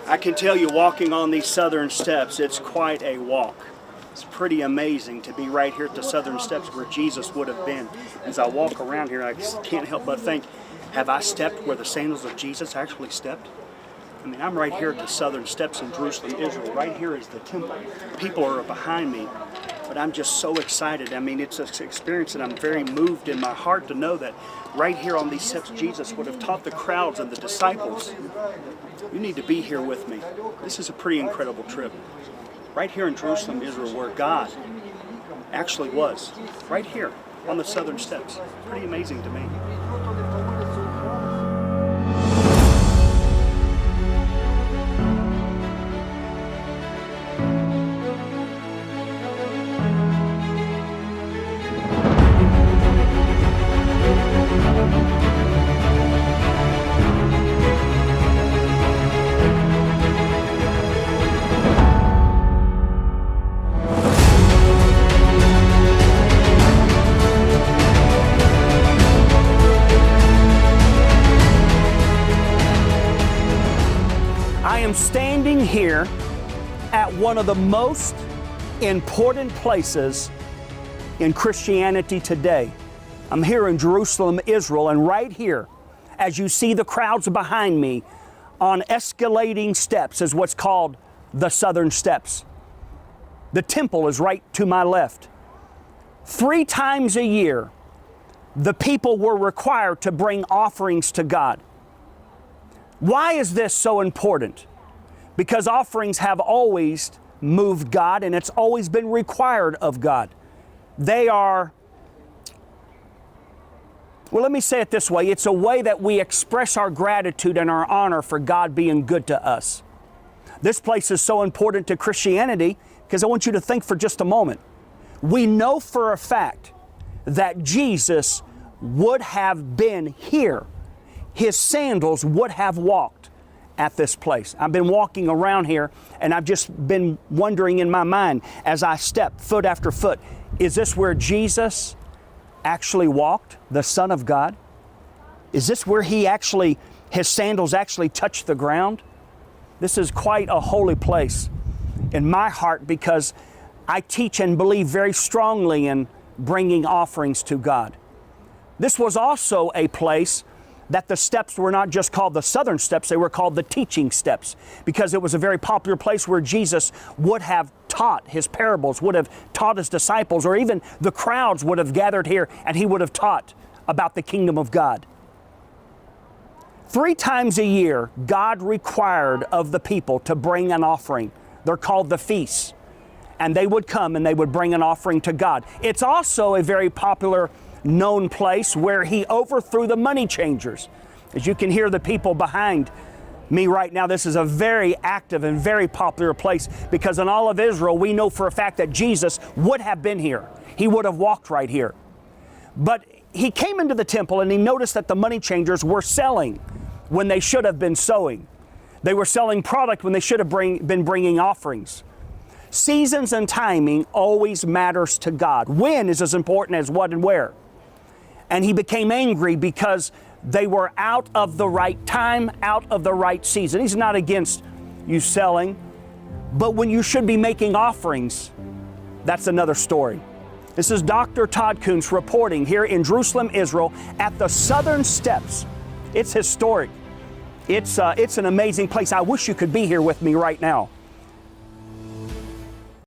I can tell you, walking on these southern steps, it's quite a walk. It's pretty amazing to be right here at the southern steps where Jesus would have been. As I walk around here, I can't help but think, have I stepped where the sandals of Jesus actually stepped? I mean, I'm right here at the southern steps in Jerusalem, Israel. Right here is the temple. People are behind me, but I'm just so excited. I mean, it's an experience that I'm very moved in my heart to know that right here on these steps, Jesus would have taught the crowds and the disciples, you need to be here with me. This is a pretty incredible trip. Right here in Jerusalem, Israel, where God actually was. Right here on the southern steps. Pretty amazing to me. I am standing here at one of the most important places in Christianity today. I'm here in Jerusalem, Israel, and right here, as you see the crowds behind me, on escalating steps is what's called the Southern Steps. The temple is right to my left. 3 times a year, the people were required to bring offerings to God. Why is this so important? Because offerings have always moved God, and it's always been required of God. They are, well, let me say it this way. It's a way that we express our gratitude and our honor for God being good to us. This place is so important to Christianity because I want you to think for just a moment. We know for a fact that Jesus would have been here. His sandals would have walked at this place. I've been walking around here and I've just been wondering in my mind as I step foot after foot, is this where Jesus actually walked, the Son of God? Is this where his sandals actually touched the ground? This is quite a holy place in my heart because I teach and believe very strongly in bringing offerings to God. This was also a place that the steps were not just called the Southern Steps, they were called the teaching steps because it was a very popular place where Jesus would have taught his parables, would have taught his disciples, or even the crowds would have gathered here and he would have taught about the kingdom of God. 3 times a year, God required of the people to bring an offering. They're called the feasts. And they would come and they would bring an offering to God. It's also a very popular known place where he overthrew the money changers. As you can hear the people behind me right now, this is a very active and very popular place because in all of Israel, we know for a fact that Jesus would have been here. He would have walked right here. But he came into the temple and he noticed that the money changers were selling when they should have been sowing. They were selling product when they should have been bringing offerings. Seasons and timing always matters to God. When is as important as what and where. And he became angry because they were out of the right time, out of the right season. He's not against you selling, but when you should be making offerings, that's another story. This is Dr. Todd Coontz reporting here in Jerusalem, Israel, at the Southern Steps. It's historic. It's an amazing place. I wish you could be here with me right now.